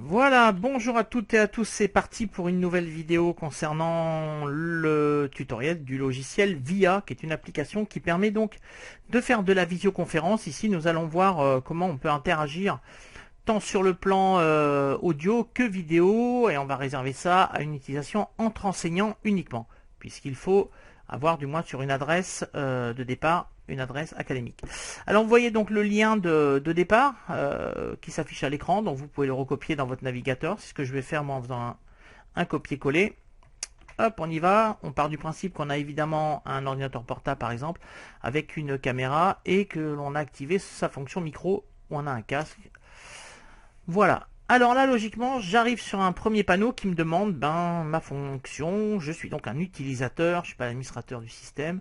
Voilà, bonjour à toutes et à tous, c'est parti pour une nouvelle vidéo concernant le tutoriel du logiciel VIA, qui est une application qui permet donc de faire de la visioconférence. Ici, nous allons voir comment on peut interagir tant sur le plan audio que vidéo, et on va réserver ça à une utilisation entre enseignants uniquement, puisqu'il faut avoir du moins sur une adresse de départ, une adresse académique. Alors vous voyez donc le lien de départ qui s'affiche à l'écran, donc vous pouvez le recopier dans votre navigateur. C'est ce que je vais faire moi en faisant un copier-coller. Hop, on y va. On part du principe qu'on a évidemment un ordinateur portable par exemple, avec une caméra, et que l'on a activé sa fonction micro, ou on a un casque. Voilà. Alors là, logiquement, j'arrive sur un premier panneau qui me demande ma fonction. Je suis donc un utilisateur, je ne suis pas l'administrateur du système.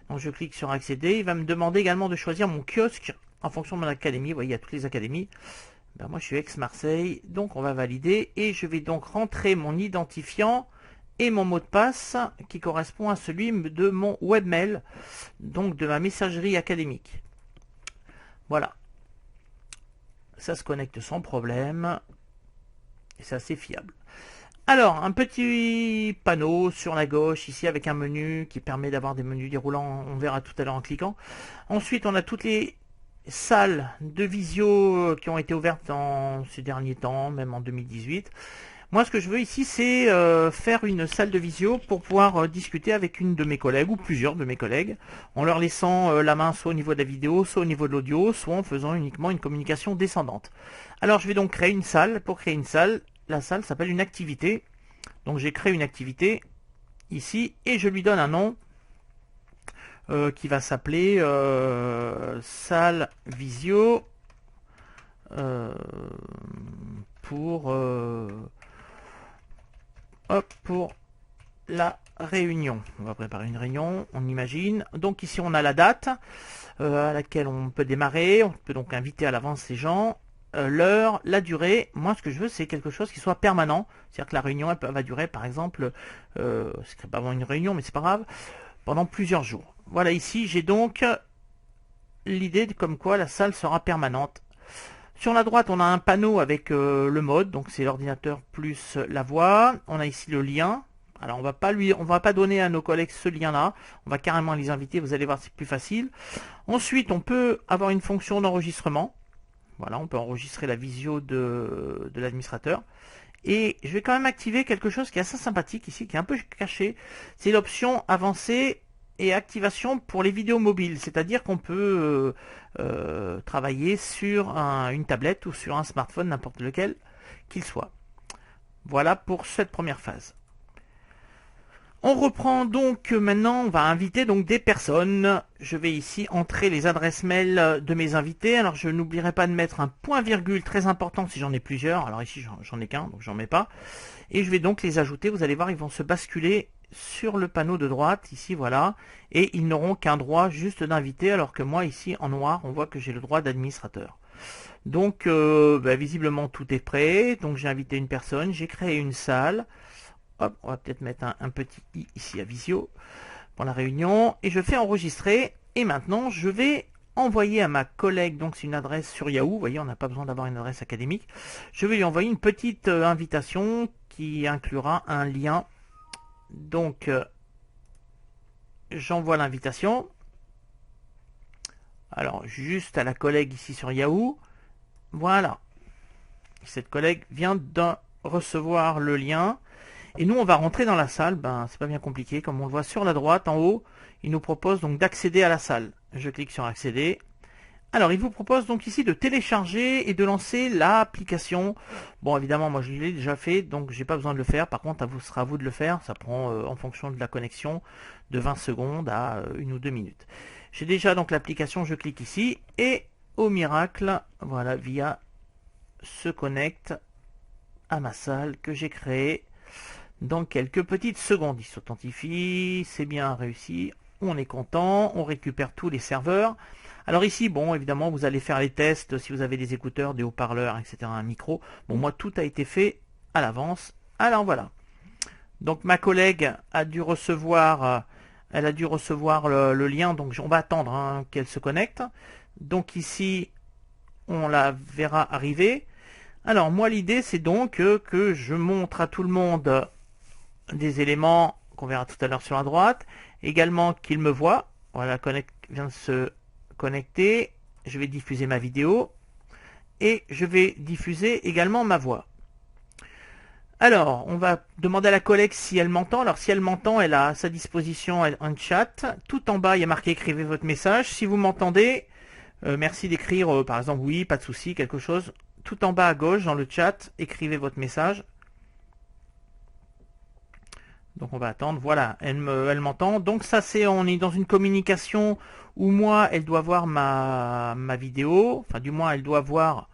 Donc je clique sur accéder. Il va me demander également de choisir mon kiosque en fonction de mon académie. Vous voyez, il y a toutes les académies. Moi, je suis ex-Marseille, donc on va valider. Et je vais donc rentrer mon identifiant et mon mot de passe qui correspond à celui de mon webmail, donc de ma messagerie académique. Voilà. Ça se connecte sans problème. Et c'est assez fiable. Alors, un petit panneau sur la gauche ici avec un menu qui permet d'avoir des menus déroulants, on verra tout à l'heure en cliquant. Ensuite, on a toutes les salles de visio qui ont été ouvertes dans ces derniers temps, même en 2018. Moi, ce que je veux ici, c'est faire une salle de visio pour pouvoir discuter avec une de mes collègues ou plusieurs de mes collègues, en leur laissant la main soit au niveau de la vidéo, soit au niveau de l'audio, soit en faisant uniquement une communication descendante. Alors, je vais donc créer une salle. Pour créer une salle, la salle s'appelle une activité. Donc, j'ai créé une activité ici et je lui donne un nom qui va s'appeler salle visio pour la réunion. On va préparer une réunion, on imagine. Donc ici on a la date à laquelle on peut démarrer. On peut donc inviter à l'avance les gens. L'heure, la durée. Moi ce que je veux c'est quelque chose qui soit permanent. C'est-à-dire que la réunion elle va durer par exemple, c'est pas vraiment une réunion mais c'est pas grave, pendant plusieurs jours. Voilà, ici j'ai donc l'idée comme quoi la salle sera permanente. Sur la droite, on a un panneau avec le mode, donc c'est l'ordinateur plus la voix. On a ici le lien. Alors on va pas donner à nos collègues ce lien-là. On va carrément les inviter. Vous allez voir, c'est plus facile. Ensuite, on peut avoir une fonction d'enregistrement. Voilà, on peut enregistrer la visio de l'administrateur. Et je vais quand même activer quelque chose qui est assez sympathique ici, qui est un peu caché. C'est l'option avancée et activation pour les vidéos mobiles, c'est-à-dire qu'on peut travailler sur une tablette ou sur un smartphone, n'importe lequel qu'il soit. Voilà pour cette première phase. On reprend donc maintenant, on va inviter donc des personnes. Je vais ici entrer les adresses mail de mes invités. Alors je n'oublierai pas de mettre un point virgule très important si j'en ai plusieurs. Alors ici j'en ai qu'un, donc j'en mets pas. Et je vais donc les ajouter. Vous allez voir, ils vont se basculer sur le panneau de droite, ici voilà, et ils n'auront qu'un droit juste d'invité, alors que moi ici en noir, on voit que j'ai le droit d'administrateur. Donc visiblement tout est prêt, donc j'ai invité une personne, j'ai créé une salle, hop, on va peut-être mettre un petit i ici à Visio pour la réunion, et je fais enregistrer, et maintenant je vais envoyer à ma collègue, donc c'est une adresse sur Yahoo, vous voyez on n'a pas besoin d'avoir une adresse académique, je vais lui envoyer une petite invitation qui inclura un lien. Donc, j'envoie l'invitation. Alors, juste à la collègue ici sur Yahoo. Voilà. Cette collègue vient de recevoir le lien. Et nous, on va rentrer dans la salle. C'est pas bien compliqué. Comme on le voit sur la droite, en haut, il nous propose donc d'accéder à la salle. Je clique sur accéder. Alors, il vous propose donc ici de télécharger et de lancer l'application. Bon, évidemment, moi je l'ai déjà fait, donc j'ai pas besoin de le faire. Par contre, ce sera à vous de le faire. Ça prend, en fonction de la connexion, de 20 secondes à 1 ou 2 minutes. J'ai déjà donc l'application, je clique ici, et au miracle, voilà, VIA se connecte à ma salle que j'ai créée dans quelques petites secondes. Il s'authentifie, c'est bien réussi, on est content, on récupère tous les serveurs. Alors ici, bon, évidemment, vous allez faire les tests si vous avez des écouteurs, des haut-parleurs, etc., un micro. Bon, moi, tout a été fait à l'avance. Alors voilà. Donc ma collègue a dû recevoir, elle a dû recevoir le lien. Donc on va attendre qu'elle se connecte. Donc ici, on la verra arriver. Alors moi l'idée c'est donc que je montre à tout le monde des éléments qu'on verra tout à l'heure sur la droite, également qu'il me voit. Voilà, vient de se connecter. Je vais diffuser ma vidéo et je vais diffuser également ma voix. Alors, on va demander à la collègue si elle m'entend. Alors, si elle m'entend, elle a à sa disposition un chat. Tout en bas, il y a marqué écrivez votre message. Si vous m'entendez, merci d'écrire, par exemple, oui, pas de souci, quelque chose. Tout en bas à gauche, dans le chat, écrivez votre message. Donc, on va attendre. Voilà, elle m'entend. Donc, ça, on est dans une communication où moi, elle doit voir ma vidéo. Enfin, du moins, elle doit voir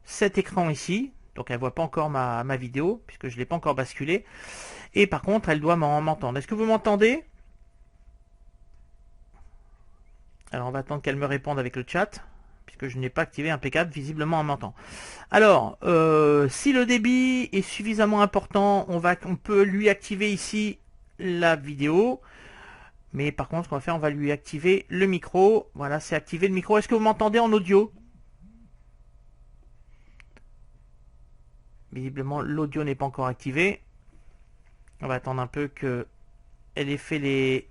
cet écran ici. Donc elle ne voit pas encore ma vidéo, puisque je ne l'ai pas encore basculée. Et par contre, elle doit m'entendre. Est-ce que vous m'entendez? Alors on va attendre qu'elle me réponde avec le chat, puisque je n'ai pas activé impeccable, visiblement on m'entend. Alors, si le débit est suffisamment important, on peut lui activer ici la vidéo. Mais par contre, ce qu'on va faire, on va lui activer le micro. Voilà, c'est activer le micro. Est-ce que vous m'entendez en audio? Visiblement, l'audio n'est pas encore activé. On va attendre un peu qu'elle ait fait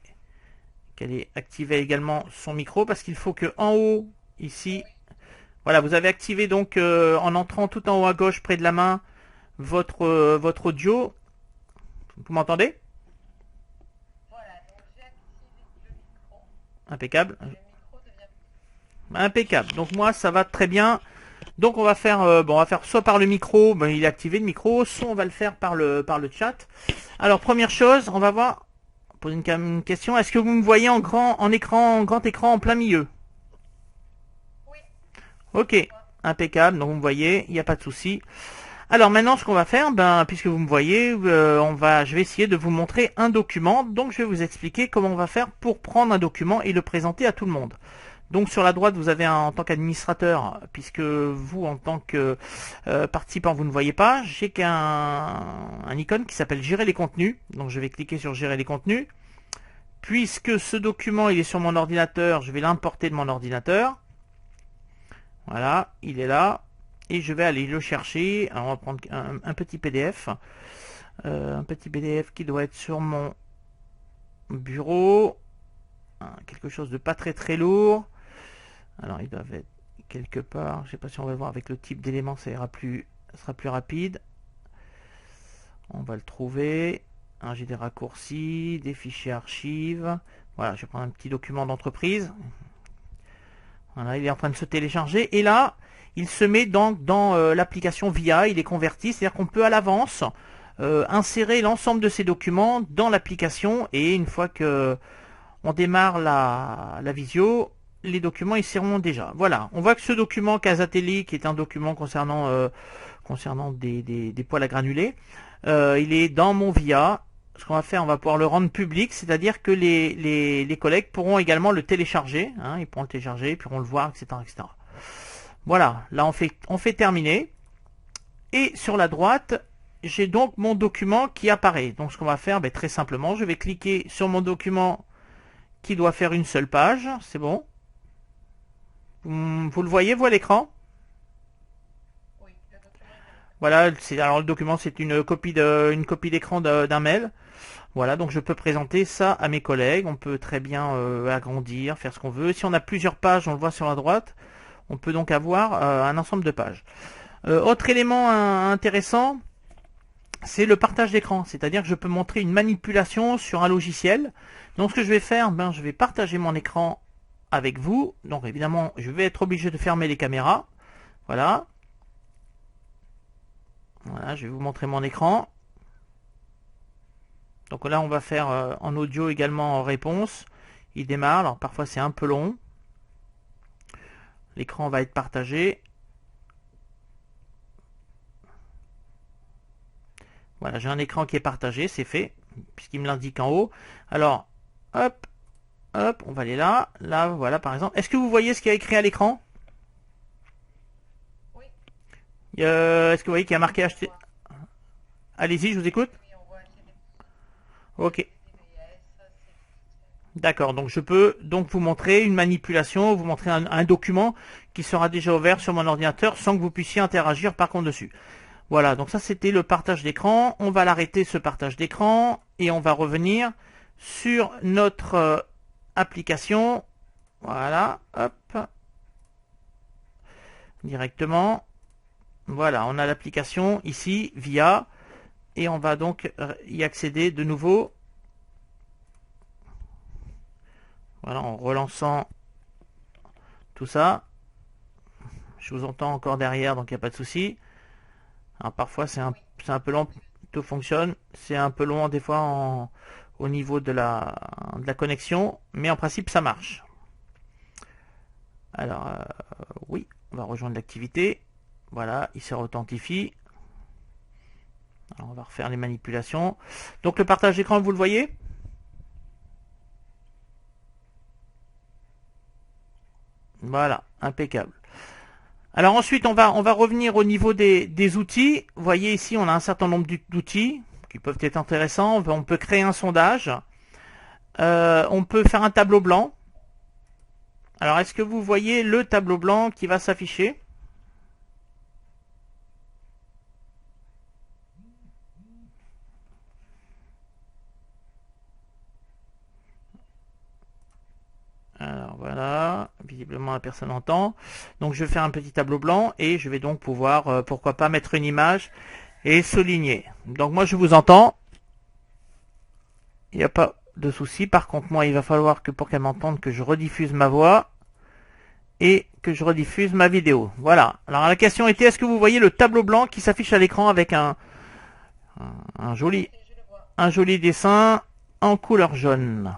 qu'elle ait activé également son micro, parce qu'il faut que en haut, ici, voilà, vous avez activé donc en entrant tout en haut à gauche près de la main votre audio. Vous m'entendez? Voilà, donc j'ai activé le micro. Impeccable. Le micro devient... Impeccable. Donc moi, ça va très bien. Donc on va faire soit par le micro, il est activé le micro, soit on va le faire par le chat. Alors première chose, on va voir, poser une question. Est-ce que vous me voyez en grand écran en plein milieu? Oui. Ok, impeccable. Donc vous me voyez, il n'y a pas de souci. Alors maintenant, ce qu'on va faire, puisque vous me voyez, je vais essayer de vous montrer un document. Donc je vais vous expliquer comment on va faire pour prendre un document et le présenter à tout le monde. Donc sur la droite, vous avez en tant qu'administrateur, puisque vous, en tant que participant, vous ne voyez pas, j'ai un icône qui s'appelle Gérer les contenus. Donc je vais cliquer sur Gérer les contenus. Puisque ce document, il est sur mon ordinateur, je vais l'importer de mon ordinateur. Voilà, il est là. Et je vais aller le chercher. Alors on va prendre un petit PDF. Un petit PDF qui doit être sur mon bureau. Quelque chose de pas très lourd. Alors ils doivent être quelque part. Je ne sais pas si on va voir avec le type d'élément, ça sera plus rapide. On va le trouver. J'ai des raccourcis, des fichiers archives. Voilà, je vais prendre un petit document d'entreprise. Voilà, il est en train de se télécharger. Et là, il se met dans l'application VIA. Il est converti, c'est-à-dire qu'on peut à l'avance insérer l'ensemble de ces documents dans l'application. Et une fois que on démarre la visio, les documents ils seront déjà. Voilà, on voit que ce document Casatelli, qui est un document concernant des poils à granulés, il est dans mon VIA. Ce qu'on va faire, on va pouvoir le rendre public, c'est-à-dire que les collègues pourront également le télécharger. Ils pourront le télécharger, puis pourront le voir, etc., etc. Voilà, là on fait terminer. Et sur la droite, j'ai donc mon document qui apparaît. Donc ce qu'on va faire, très simplement, je vais cliquer sur mon document qui doit faire une seule page. C'est bon. Vous le voyez, vous, à l'écran? Oui, le document est... Voilà, alors le document, c'est une copie d'écran d'un mail. Voilà, donc je peux présenter ça à mes collègues. On peut très bien agrandir, faire ce qu'on veut. Si on a plusieurs pages, on le voit sur la droite, on peut donc avoir un ensemble de pages. Autre élément intéressant, c'est le partage d'écran. C'est-à-dire que je peux montrer une manipulation sur un logiciel. Donc ce que je vais faire, je vais partager mon écran avec vous. Donc évidemment, je vais être obligé de fermer les caméras. Voilà. Voilà, je vais vous montrer mon écran. Donc là, on va faire en audio également en réponse. Il démarre. Alors parfois, c'est un peu long. L'écran va être partagé. Voilà, j'ai un écran qui est partagé, c'est fait, puisqu'il me l'indique en haut. Alors, hop, hop, on va aller là. Là, voilà, par exemple. Est-ce que vous voyez ce qu'il y a écrit à l'écran? Oui. Est-ce que vous voyez qu'il y a marqué acheter? Allez-y, je vous écoute. Oui, on voit Ok. D'accord, donc je peux donc vous montrer une manipulation, vous montrer un document qui sera déjà ouvert sur mon ordinateur sans que vous puissiez interagir par contre dessus. Voilà, donc ça c'était le partage d'écran. On va l'arrêter ce partage d'écran et on va revenir sur notre application. Voilà, hop, directement. Voilà, on a l'application ici, VIA, et on va donc y accéder de nouveau. Voilà, en relançant tout ça. Je vous entends encore derrière, donc il n'y a pas de souci. Alors parfois c'est un peu lent, tout fonctionne. C'est un peu long des fois au niveau de la connexion, mais en principe ça marche. Alors oui, on va rejoindre l'activité. Voilà, il se authentifie. Alors, on va refaire les manipulations. Donc le partage d'écran, vous le voyez? Voilà, impeccable. Alors ensuite, on va revenir au niveau des outils. Vous voyez ici, on a un certain nombre d'outils qui peuvent être intéressants. On peut créer un sondage. On peut faire un tableau blanc. Alors, est-ce que vous voyez le tableau blanc qui va s'afficher? Alors voilà, visiblement la personne entend. Donc je vais faire un petit tableau blanc et je vais donc pouvoir, pourquoi pas, mettre une image et souligner. Donc moi je vous entends. Il n'y a pas de souci. Par contre moi il va falloir que pour qu'elle m'entende que je rediffuse ma voix et que je rediffuse ma vidéo. Voilà. Alors la question était, est-ce que vous voyez le tableau blanc qui s'affiche à l'écran avec un joli dessin en couleur jaune?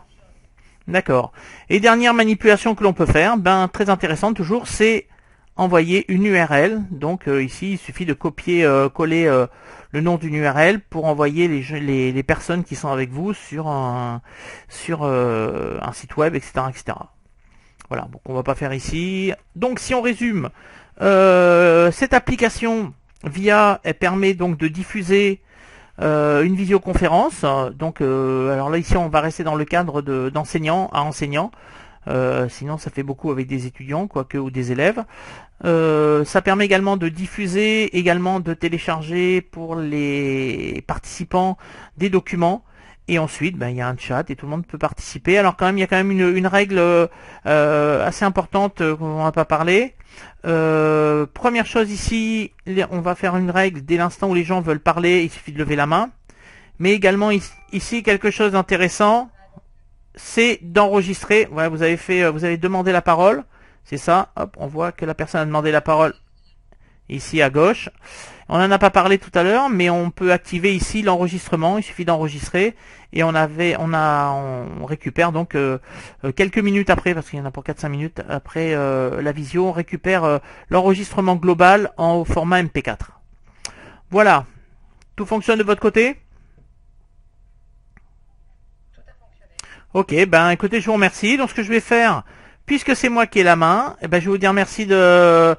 D'accord. Et dernière manipulation que l'on peut faire, très intéressante toujours, c'est envoyer une URL. Donc ici, il suffit de coller le nom d'une URL pour envoyer les personnes qui sont avec vous sur un site web, etc., etc. Voilà, donc on va pas faire ici. Donc si on résume, cette application VIA, elle permet donc de diffuser une visioconférence. Donc, alors là ici on va rester dans le cadre d'enseignant à enseignant. Sinon ça fait beaucoup avec des étudiants, quoique, ou des élèves. Ça permet également de diffuser, également de télécharger pour les participants des documents. Et ensuite, il y a un chat et tout le monde peut participer. Alors quand même, il y a quand même une règle assez importante qu'on n'a pas parlé. Première chose ici, on va faire une règle dès l'instant où les gens veulent parler, il suffit de lever la main. Mais également ici quelque chose d'intéressant, c'est d'enregistrer. Voilà, vous avez demandé la parole, c'est ça. Hop, on voit que la personne a demandé la parole ici à gauche. On n'en a pas parlé tout à l'heure, mais on peut activer ici l'enregistrement. Il suffit d'enregistrer et on récupère donc quelques minutes après, parce qu'il y en a pour 4-5 minutes après la visio, on récupère l'enregistrement global en format MP4. Voilà. Tout fonctionne de votre côté? Tout a fonctionné. Ok, écoutez, je vous remercie. Donc ce que je vais faire, puisque c'est moi qui ai la main, je vais vous dire merci d'être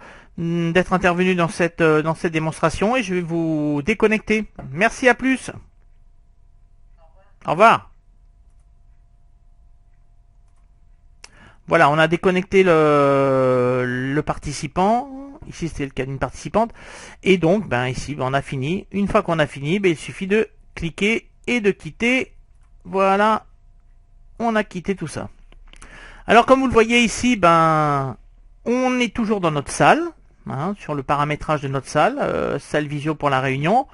intervenu dans cette démonstration et je vais vous déconnecter. Merci, à plus. Au revoir. Au revoir. Voilà, on a déconnecté le participant. Ici, c'était le cas d'une participante. Et donc, ici, on a fini. Une fois qu'on a fini, il suffit de cliquer et de quitter. Voilà, on a quitté tout ça. Alors, comme vous le voyez ici, on est toujours dans notre salle. Sur le paramétrage de notre salle, salle visio pour la réunion.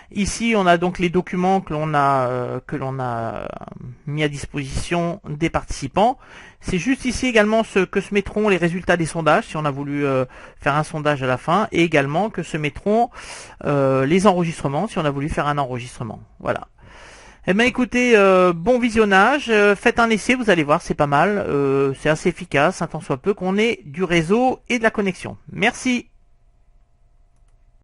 Ici, on a donc les documents que l'on a mis à disposition des participants. C'est juste ici également ce que se mettront les résultats des sondages, si on a voulu faire un sondage à la fin, et également que se mettront les enregistrements, si on a voulu faire un enregistrement. Voilà. Eh bien écoutez, bon visionnage, faites un essai, vous allez voir, c'est pas mal, c'est assez efficace, tant soit peu qu'on ait du réseau et de la connexion. Merci.